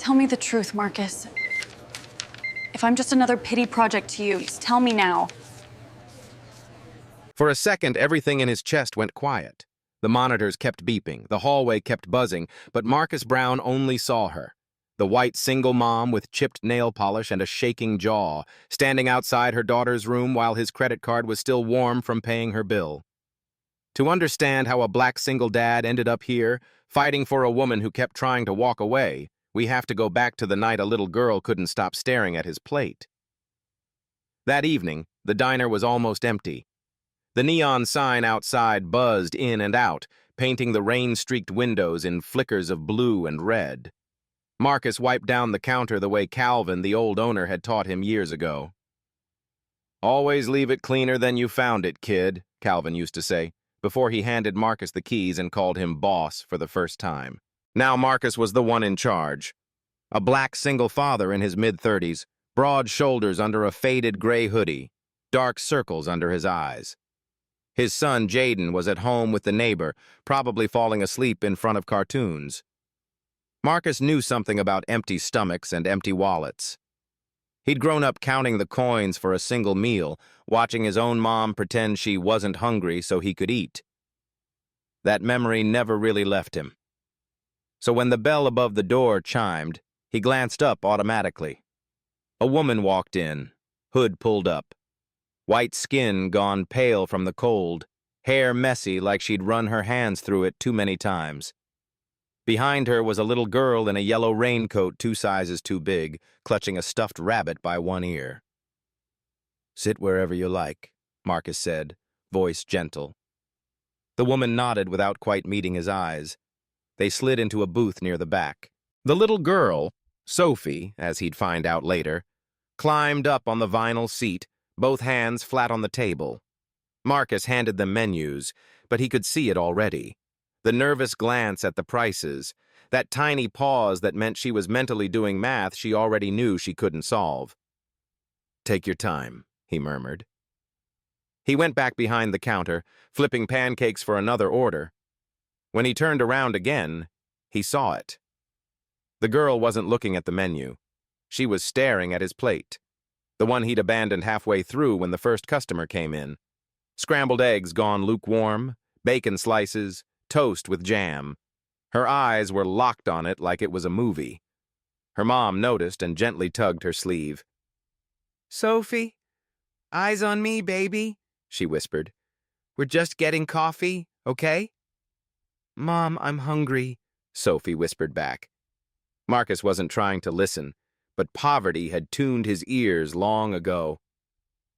Tell me the truth, Marcus. If I'm just another pity project to you, just tell me now. For a second, everything in his chest went quiet. The monitors kept beeping, the hallway kept buzzing, but Marcus Brown only saw her. The white single mom with chipped nail polish and a shaking jaw, standing outside her daughter's room while his credit card was still warm from paying her bill. To understand how a black single dad ended up here, fighting for a woman who kept trying to walk away, we have to go back to the night a little girl couldn't stop staring at his plate. That evening, the diner was almost empty. The neon sign outside buzzed in and out, painting the rain-streaked windows in flickers of blue and red. Marcus wiped down the counter the way Calvin, the old owner, had taught him years ago. "Always leave it cleaner than you found it, kid," Calvin used to say, before he handed Marcus the keys and called him boss for the first time. Now Marcus was the one in charge. A black single father in his mid-30s, broad shoulders under a faded gray hoodie, dark circles under his eyes. His son, Jaden, was at home with the neighbor, probably falling asleep in front of cartoons. Marcus knew something about empty stomachs and empty wallets. He'd grown up counting the coins for a single meal, watching his own mom pretend she wasn't hungry so he could eat. That memory never really left him. So when the bell above the door chimed, he glanced up automatically. A woman walked in, hood pulled up. White skin gone pale from the cold, hair messy like she'd run her hands through it too many times. Behind her was a little girl in a yellow raincoat 2 sizes too big, clutching a stuffed rabbit by one ear. "Sit wherever you like," Marcus said, voice gentle. The woman nodded without quite meeting his eyes. They slid into a booth near the back. The little girl, Sophie, as he'd find out later, climbed up on the vinyl seat, both hands flat on the table. Marcus handed them menus, but he could see it already. The nervous glance at the prices, that tiny pause that meant she was mentally doing math she already knew she couldn't solve. "Take your time," he murmured. He went back behind the counter, flipping pancakes for another order. When he turned around again, he saw it. The girl wasn't looking at the menu. She was staring at his plate, the one he'd abandoned halfway through when the first customer came in. Scrambled eggs gone lukewarm, bacon slices, toast with jam. Her eyes were locked on it like it was a movie. Her mom noticed and gently tugged her sleeve. "Sophie, eyes on me, baby," she whispered. "We're just getting coffee, okay?" "Mom, I'm hungry," Sophie whispered back. Marcus wasn't trying to listen, but poverty had tuned his ears long ago.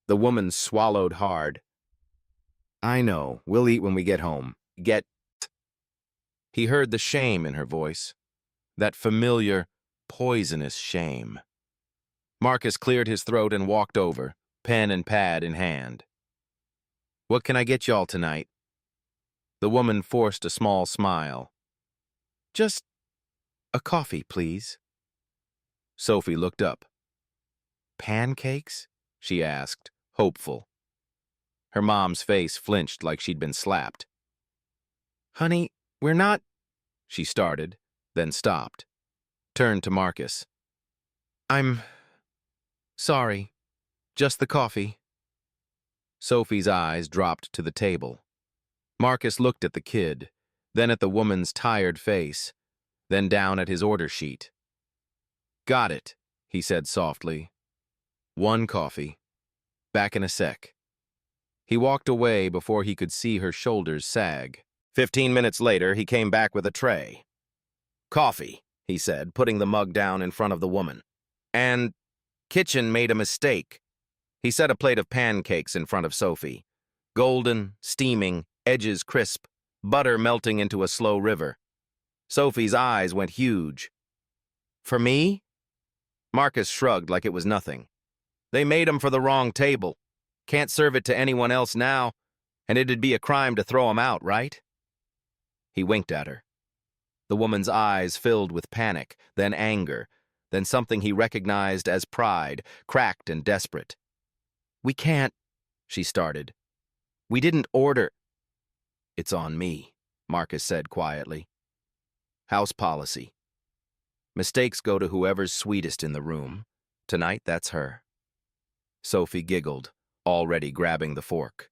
The woman swallowed hard. "I know, we'll eat when we get home. Get..." He heard the shame in her voice, that familiar, poisonous shame. Marcus cleared his throat and walked over, pen and pad in hand. "What can I get y'all tonight?" The woman forced a small smile. "Just a coffee, please." Sophie looked up. "Pancakes?" she asked, hopeful. Her mom's face flinched like she'd been slapped. "Honey, we're not..." she started, then stopped. Turned to Marcus. "I'm sorry. Just the coffee." Sophie's eyes dropped to the table. Marcus looked at the kid, then at the woman's tired face, then down at his order sheet. "Got it," he said softly. "One coffee. Back in a sec." He walked away before he could see her shoulders sag. 15 minutes later, he came back with a tray. "Coffee," he said, putting the mug down in front of the woman. "And kitchen made a mistake." He set a plate of pancakes in front of Sophie. Golden, steaming, edges crisp, butter melting into a slow river. Sophie's eyes went huge. "For me?" Marcus shrugged like it was nothing. "They made 'em for the wrong table. Can't serve it to anyone else now, and it'd be a crime to throw 'em out, right?" He winked at her. The woman's eyes filled with panic, then anger, then something he recognized as pride, cracked and desperate. "We can't," she started. "We didn't order." "It's on me," Marcus said quietly. "House policy." Mistakes go to whoever's sweetest in the room. Tonight, that's her. Sophie giggled, already grabbing the fork.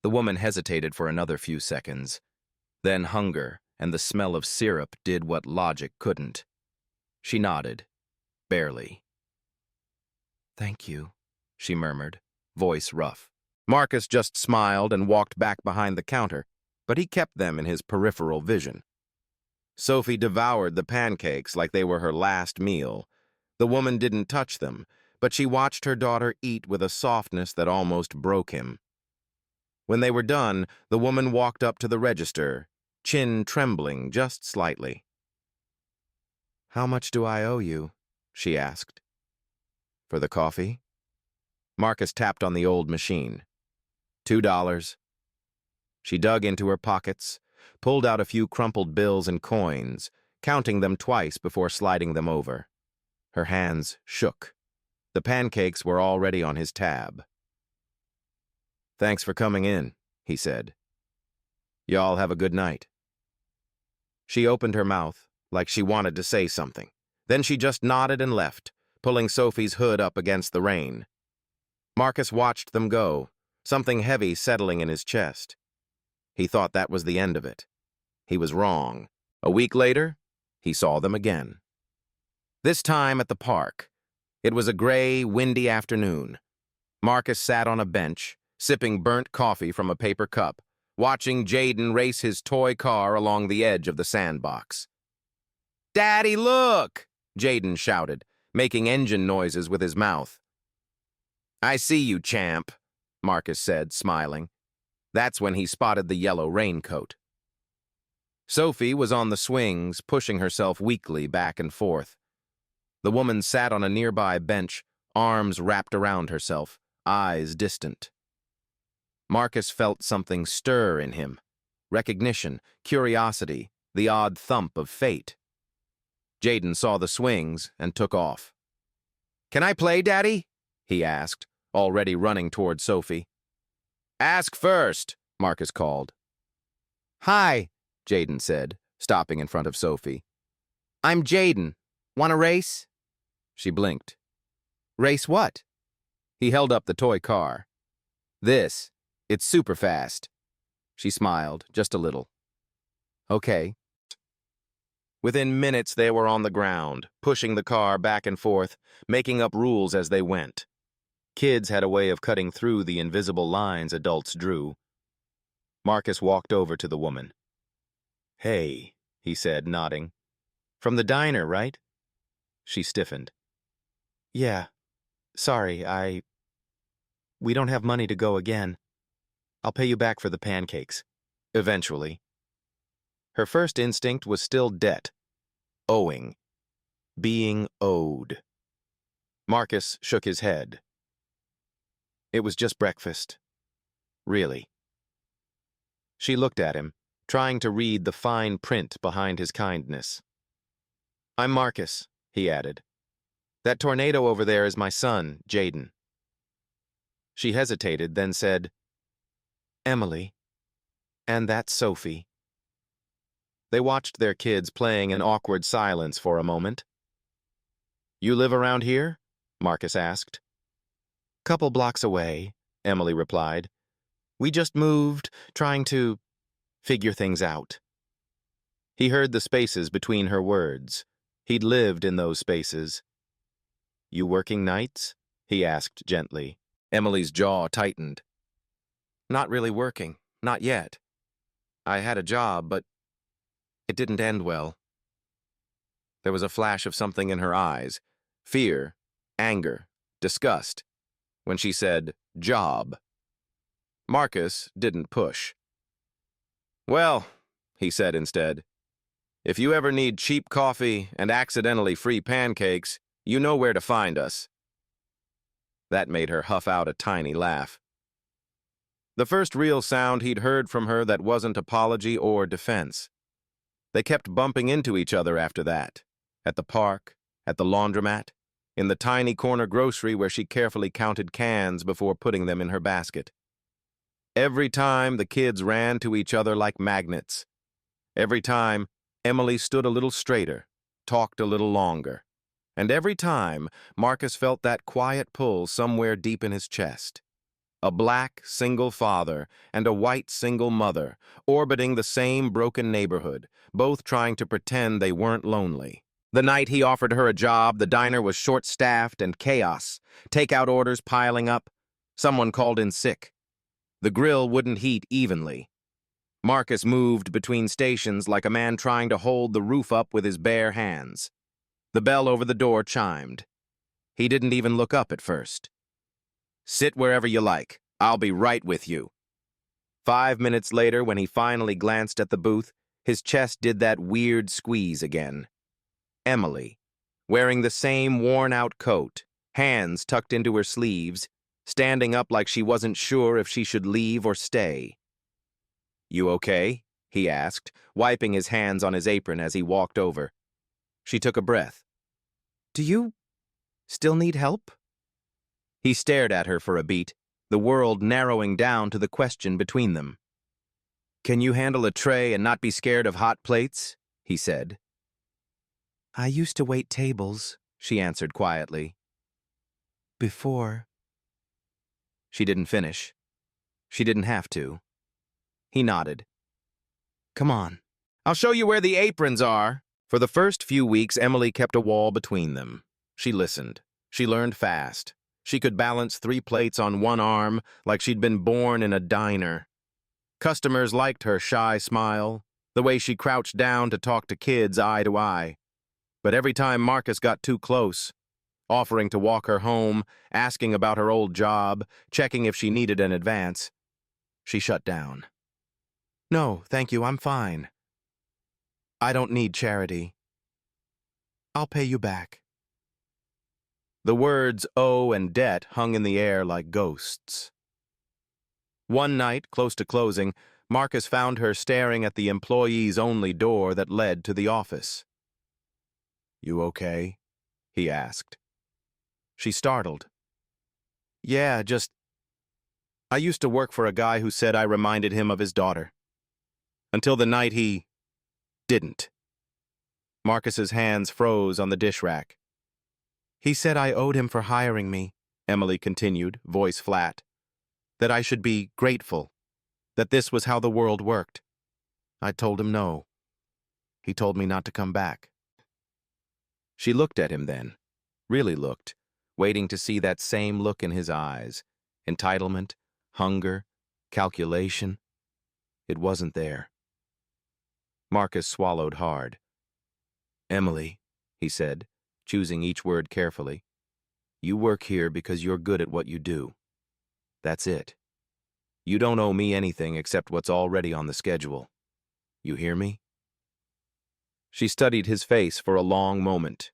The woman hesitated for another few seconds. Then hunger and the smell of syrup did what logic couldn't. She nodded, barely. "Thank you," she murmured, voice rough. Marcus just smiled and walked back behind the counter, but he kept them in his peripheral vision. Sophie devoured the pancakes like they were her last meal. The woman didn't touch them, but she watched her daughter eat with a softness that almost broke him. When they were done, the woman walked up to the register, chin trembling just slightly. "How much do I owe you?" she asked. "For the coffee?" Marcus tapped on the old machine. $2. She dug into her pockets, pulled out a few crumpled bills and coins, counting them twice before sliding them over. Her hands shook. The pancakes were already on his tab. "Thanks for coming in," he said. "Y'all have a good night." She opened her mouth, like she wanted to say something. Then she just nodded and left, pulling Sophie's hood up against the rain. Marcus watched them go, something heavy settling in his chest. He thought that was the end of it. He was wrong. A week later, he saw them again. This time at the park. It was a gray, windy afternoon. Marcus sat on a bench, sipping burnt coffee from a paper cup, watching Jaden race his toy car along the edge of the sandbox. "Daddy, look!" Jaden shouted, making engine noises with his mouth. "I see you, champ," Marcus said, smiling. That's when he spotted the yellow raincoat. Sophie was on the swings, pushing herself weakly back and forth. The woman sat on a nearby bench, arms wrapped around herself, eyes distant. Marcus felt something stir in him. Recognition, curiosity, the odd thump of fate. Jaden saw the swings and took off. "Can I play, Daddy?" he asked, already running toward Sophie. "Ask first," Marcus called. "Hi," Jaden said, stopping in front of Sophie. "I'm Jaden. Want a race?" She blinked. "Race what?" He held up the toy car. "This. It's super fast." She smiled, just a little. "Okay." Within minutes, they were on the ground, pushing the car back and forth, making up rules as they went. Kids had a way of cutting through the invisible lines adults drew. Marcus walked over to the woman. "Hey," he said, nodding. "From the diner, right?" She stiffened. "Yeah. Sorry, we don't have money to go again. I'll pay you back for the pancakes. Eventually." Her first instinct was still debt. Owing. Being owed. Marcus shook his head. "It was just breakfast. Really." She looked at him, trying to read the fine print behind his kindness. "I'm Marcus," he added. "That tornado over there is my son, Jaden." She hesitated, then said, "Emily. And that's Sophie." They watched their kids playing in awkward silence for a moment. "You live around here?" Marcus asked. "Couple blocks away," Emily replied. "We just moved, trying to figure things out." He heard the spaces between her words. He'd lived in those spaces. "You working nights?" he asked gently. Emily's jaw tightened. "Not really working, not yet. I had a job, but it didn't end well." There was a flash of something in her eyes, fear, anger, disgust, when she said, "job." Marcus didn't push. "Well," he said instead, "if you ever need cheap coffee and accidentally free pancakes, you know where to find us." That made her huff out a tiny laugh. The first real sound he'd heard from her that wasn't apology or defense. They kept bumping into each other after that, at the park, at the laundromat, in the tiny corner grocery where she carefully counted cans before putting them in her basket. Every time, the kids ran to each other like magnets. Every time, Emily stood a little straighter, talked a little longer. And every time, Marcus felt that quiet pull somewhere deep in his chest. A black, single father and a white, single mother, orbiting the same broken neighborhood, both trying to pretend they weren't lonely. The night he offered her a job, the diner was short-staffed and chaos, takeout orders piling up. Someone called in sick. The grill wouldn't heat evenly. Marcus moved between stations like a man trying to hold the roof up with his bare hands. The bell over the door chimed. He didn't even look up at first. "Sit wherever you like. I'll be right with you." 5 minutes later, when he finally glanced at the booth, his chest did that weird squeeze again. Emily, wearing the same worn-out coat, hands tucked into her sleeves, standing up like she wasn't sure if she should leave or stay. "You okay?" he asked, wiping his hands on his apron as he walked over. She took a breath. "Do you still need help?" He stared at her for a beat, the world narrowing down to the question between them. "Can you handle a tray and not be scared of hot plates?" he said. "I used to wait tables," she answered quietly. "Before." She didn't finish. She didn't have to. He nodded. "Come on. I'll show you where the aprons are." For the first few weeks, Emily kept a wall between them. She listened. She learned fast. She could balance 3 plates on one arm like she'd been born in a diner. Customers liked her shy smile, the way she crouched down to talk to kids eye to eye. But every time Marcus got too close, offering to walk her home, asking about her old job, checking if she needed an advance, she shut down. "No, thank you, I'm fine. I don't need charity. I'll pay you back." The words "owe" and "debt" hung in the air like ghosts. One night, close to closing, Marcus found her staring at the employees-only door that led to the office. "You okay?" he asked. She startled. "Yeah, I used to work for a guy who said I reminded him of his daughter. Until the night he didn't." Marcus's hands froze on the dish rack. "He said I owed him for hiring me," Emily continued, voice flat. "That I should be grateful. That this was how the world worked. I told him no. He told me not to come back." She looked at him then, really looked, waiting to see that same look in his eyes. Entitlement, hunger, calculation. It wasn't there. Marcus swallowed hard. "Emily," he said, choosing each word carefully, "you work here because you're good at what you do. That's it. You don't owe me anything except what's already on the schedule. You hear me?" She studied his face for a long moment.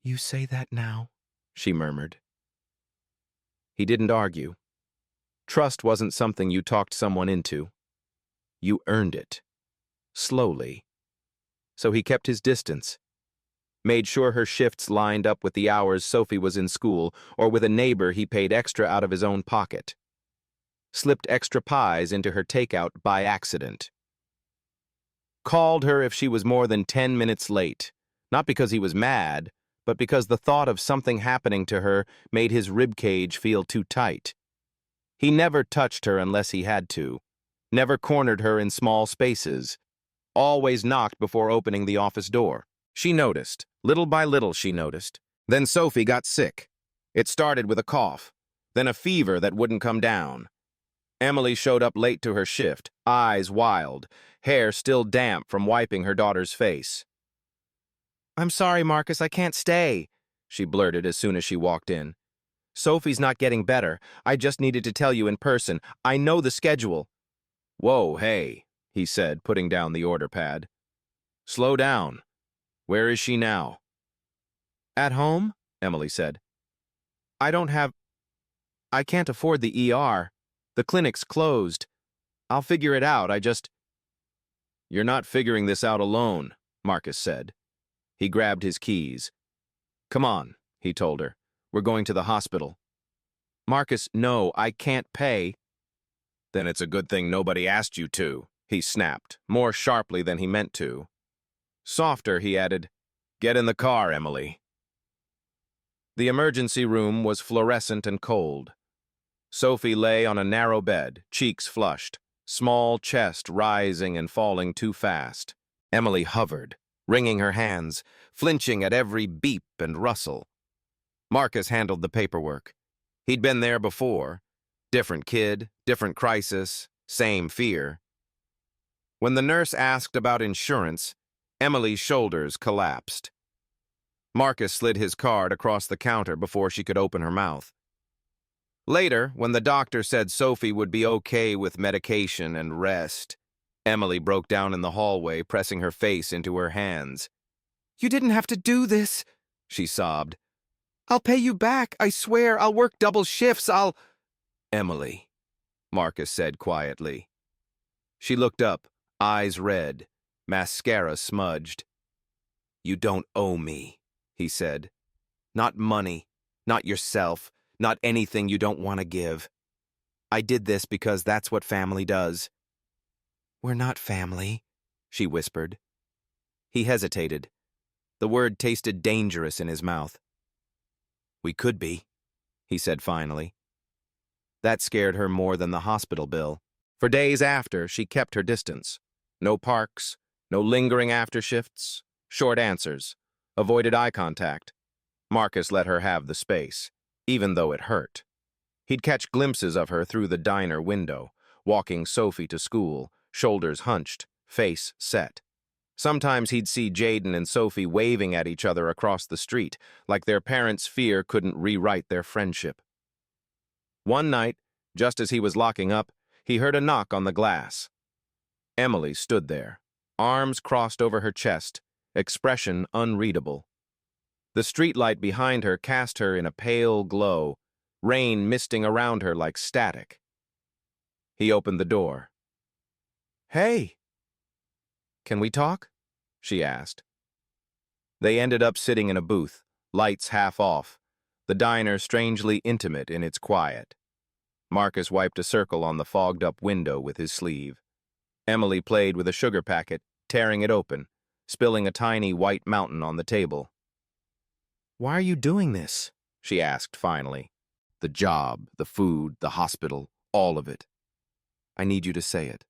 "You say that now?" she murmured. He didn't argue. Trust wasn't something you talked someone into. You earned it. Slowly. So he kept his distance. Made sure her shifts lined up with the hours Sophie was in school or with a neighbor he paid extra out of his own pocket. Slipped extra pies into her takeout by accident. Called her if she was more than 10 minutes late, not because he was mad, but because the thought of something happening to her made his ribcage feel too tight. He never touched her unless he had to, never cornered her in small spaces, always knocked before opening the office door. She noticed, little by little she noticed. Then Sophie got sick. It started with a cough, then a fever that wouldn't come down. Emily showed up late to her shift, eyes wild, hair still damp from wiping her daughter's face. "I'm sorry, Marcus, I can't stay," she blurted as soon as she walked in. "Sophie's not getting better. I just needed to tell you in person. I know the schedule." "Whoa, hey," he said, putting down the order pad. "Slow down. Where is she now?" "At home," Emily said. I can't afford the ER. The clinic's closed. I'll figure it out, "You're not figuring this out alone," Marcus said. He grabbed his keys. "Come on," he told her. "We're going to the hospital." "Marcus, no, I can't pay." "Then it's a good thing nobody asked you to," he snapped, more sharply than he meant to. Softer, he added. Get in the car, Emily. The emergency room was fluorescent and cold. Sophie lay on a narrow bed, cheeks flushed, small chest rising and falling too fast. Emily hovered, wringing her hands, flinching at every beep and rustle. Marcus handled the paperwork. He'd been there before. Different kid, different crisis, same fear. When the nurse asked about insurance, Emily's shoulders collapsed. Marcus slid his card across the counter before she could open her mouth. Later, when the doctor said Sophie would be okay with medication and rest, Emily broke down in the hallway, pressing her face into her hands. "You didn't have to do this," she sobbed. "I'll pay you back, I swear. I'll work double shifts, Emily," Marcus said quietly. She looked up, eyes red, mascara smudged. "You don't owe me," he said. "Not money, not yourself, not anything you don't want to give. I did this because that's what family does." "We're not family," she whispered. He hesitated. The word tasted dangerous in his mouth. "We could be," he said finally. That scared her more than the hospital bill. For days after, she kept her distance. No parks, no lingering aftershifts, short answers, avoided eye contact. Marcus let her have the space, even though it hurt. He'd catch glimpses of her through the diner window, walking Sophie to school, shoulders hunched, face set. Sometimes he'd see Jaden and Sophie waving at each other across the street, like their parents' fear couldn't rewrite their friendship. One night, just as he was locking up, he heard a knock on the glass. Emily stood there, arms crossed over her chest, expression unreadable. The streetlight behind her cast her in a pale glow, rain misting around her like static. He opened the door. "Hey!" "Can we talk?" she asked. They ended up sitting in a booth, lights half off, the diner strangely intimate in its quiet. Marcus wiped a circle on the fogged-up window with his sleeve. Emily played with a sugar packet, tearing it open, spilling a tiny white mountain on the table. "Why are you doing this?" she asked finally. "The job, the food, the hospital, all of it. I need you to say it.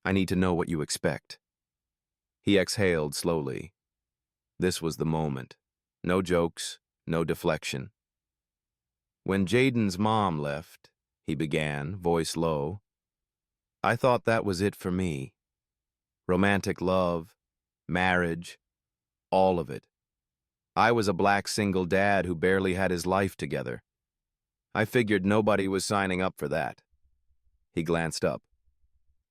I need to know what you expect." He exhaled slowly. This was the moment. No jokes, no deflection. "When Jaden's mom left," he began, voice low, "I thought that was it for me. Romantic love, marriage, all of it. I was a black single dad who barely had his life together. I figured nobody was signing up for that." He glanced up.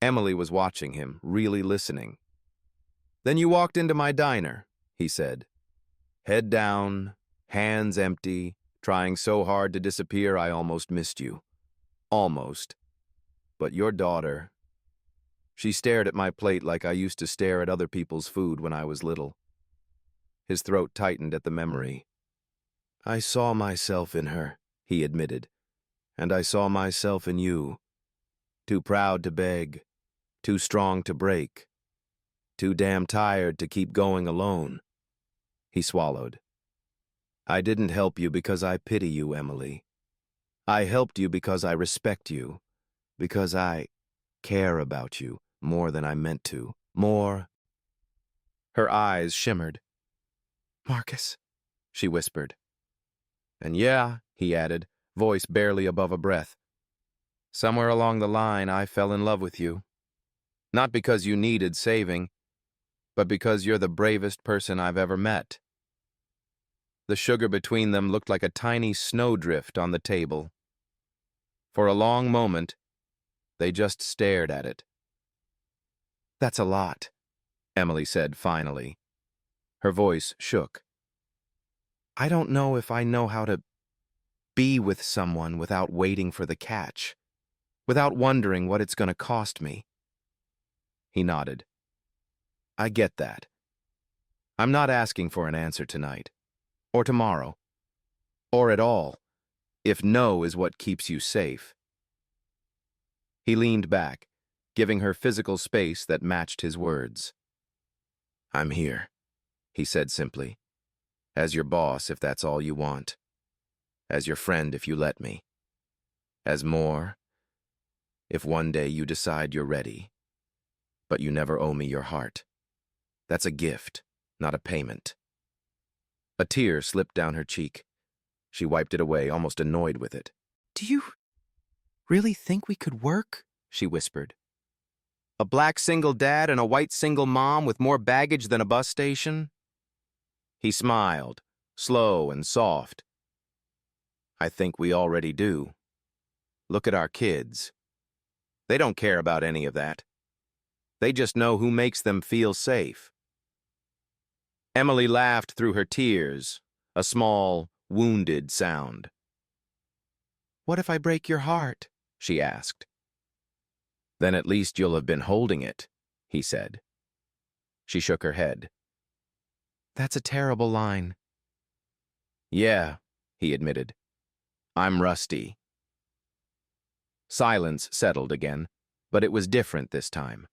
Emily was watching him, really listening. "Then you walked into my diner," he said. "Head down, hands empty, trying so hard to disappear I almost missed you. Almost. But your daughter, she stared at my plate like I used to stare at other people's food when I was little." His throat tightened at the memory. "I saw myself in her," he admitted. "And I saw myself in you. Too proud to beg, too strong to break, too damn tired to keep going alone." He swallowed. "I didn't help you because I pity you, Emily. I helped you because I respect you, because I care about you more than I meant to, more." Her eyes shimmered. "Marcus," she whispered. "And yeah," he added, voice barely above a breath, "somewhere along the line I fell in love with you. Not because you needed saving, but because you're the bravest person I've ever met." The sugar between them looked like a tiny snowdrift on the table. For a long moment, they just stared at it. "That's a lot," Emily said finally. Her voice shook. "I don't know if I know how to be with someone without waiting for the catch, without wondering what it's going to cost me." He nodded. "I get that. I'm not asking for an answer tonight, or tomorrow, or at all, if no is what keeps you safe." He leaned back, giving her physical space that matched his words. I'm here, he said simply. As your boss, if that's all you want. As your friend, if you let me. As more, if one day you decide you're ready. But you never owe me your heart. That's a gift, not a payment. A tear slipped down her cheek. She wiped it away, almost annoyed with it. Do you really think we could work? She whispered. A black single dad and a white single mom with more baggage than a bus station? He smiled, slow and soft. I think we already do. Look at our kids. They don't care about any of that. They just know who makes them feel safe. Emily laughed through her tears, a small, wounded sound. What if I break your heart? She asked. Then at least you'll have been holding it, he said. She shook her head. That's a terrible line. Yeah, he admitted. I'm rusty. Silence settled again, but it was different this time.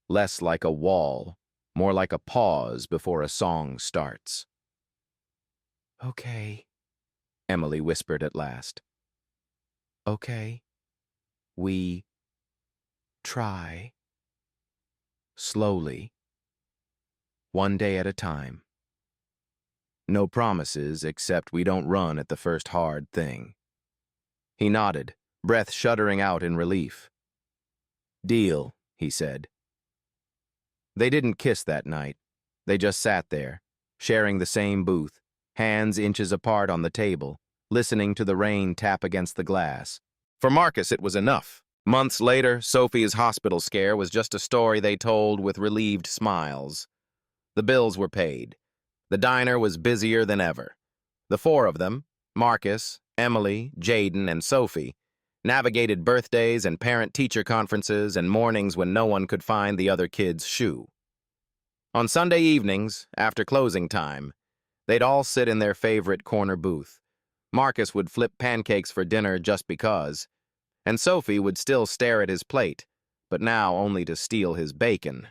Less like a wall, more like a pause before a song starts. Okay, Emily whispered at last. Okay, we try. Slowly. One day at a time. No promises except we don't run at the first hard thing. He nodded, breath shuddering out in relief. Deal, he said. They didn't kiss that night. They just sat there, sharing the same booth, hands inches apart on the table, listening to the rain tap against the glass. For Marcus, it was enough. Months later, Sophie's hospital scare was just a story they told with relieved smiles. The bills were paid. The diner was busier than ever. The four of them, Marcus, Emily, Jaden, and Sophie, navigated birthdays and parent-teacher conferences and mornings when no one could find the other kid's shoe. On Sunday evenings, after closing time, they'd all sit in their favorite corner booth. Marcus would flip pancakes for dinner just because, and Sophie would still stare at his plate, but now only to steal his bacon.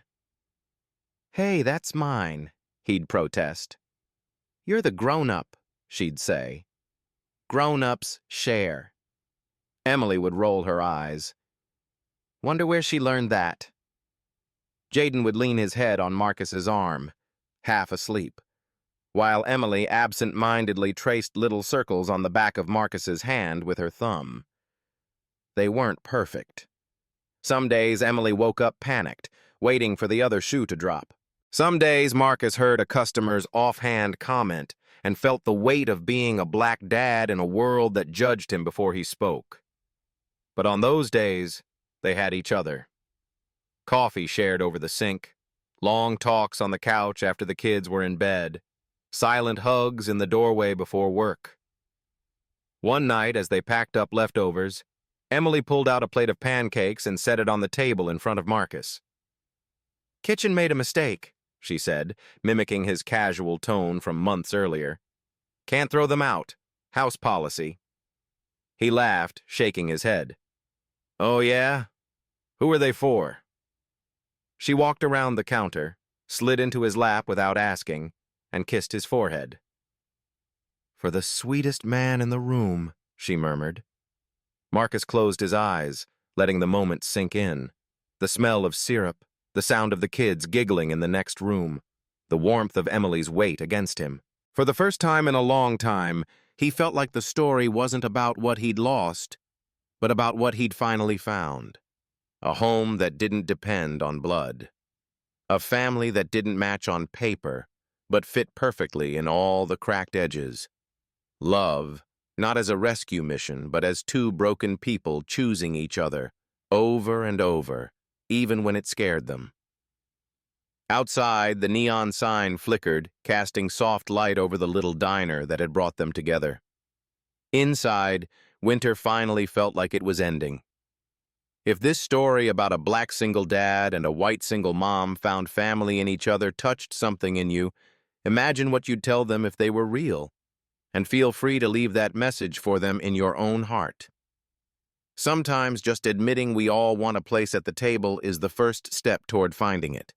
Hey, that's mine, he'd protest. You're the grown-up, she'd say. Grown-ups share. Emily would roll her eyes. Wonder where she learned that. Jaden would lean his head on Marcus's arm, half asleep, while Emily absent-mindedly traced little circles on the back of Marcus's hand with her thumb. They weren't perfect. Some days Emily woke up panicked, waiting for the other shoe to drop. Some days Marcus heard a customer's offhand comment and felt the weight of being a black dad in a world that judged him before he spoke. But on those days, they had each other. Coffee shared over the sink, long talks on the couch after the kids were in bed, silent hugs in the doorway before work. One night, as they packed up leftovers, Emily pulled out a plate of pancakes and set it on the table in front of Marcus. Kitchen made a mistake, she said, mimicking his casual tone from months earlier. Can't throw them out. House policy. He laughed, shaking his head. Oh, yeah? Who are they for? She walked around the counter, slid into his lap without asking, and kissed his forehead. For the sweetest man in the room, she murmured. Marcus closed his eyes, letting the moment sink in. The smell of syrup, the sound of the kids giggling in the next room, the warmth of Emily's weight against him. For the first time in a long time, he felt like the story wasn't about what he'd lost, but about what he'd finally found. A home that didn't depend on blood. A family that didn't match on paper, but fit perfectly in all the cracked edges. Love, not as a rescue mission, but as two broken people choosing each other, over and over, even when it scared them. Outside, the neon sign flickered, casting soft light over the little diner that had brought them together. Inside, winter finally felt like it was ending. If this story about a black single dad and a white single mom found family in each other touched something in you, imagine what you'd tell them if they were real, and feel free to leave that message for them in your own heart. Sometimes just admitting we all want a place at the table is the first step toward finding it.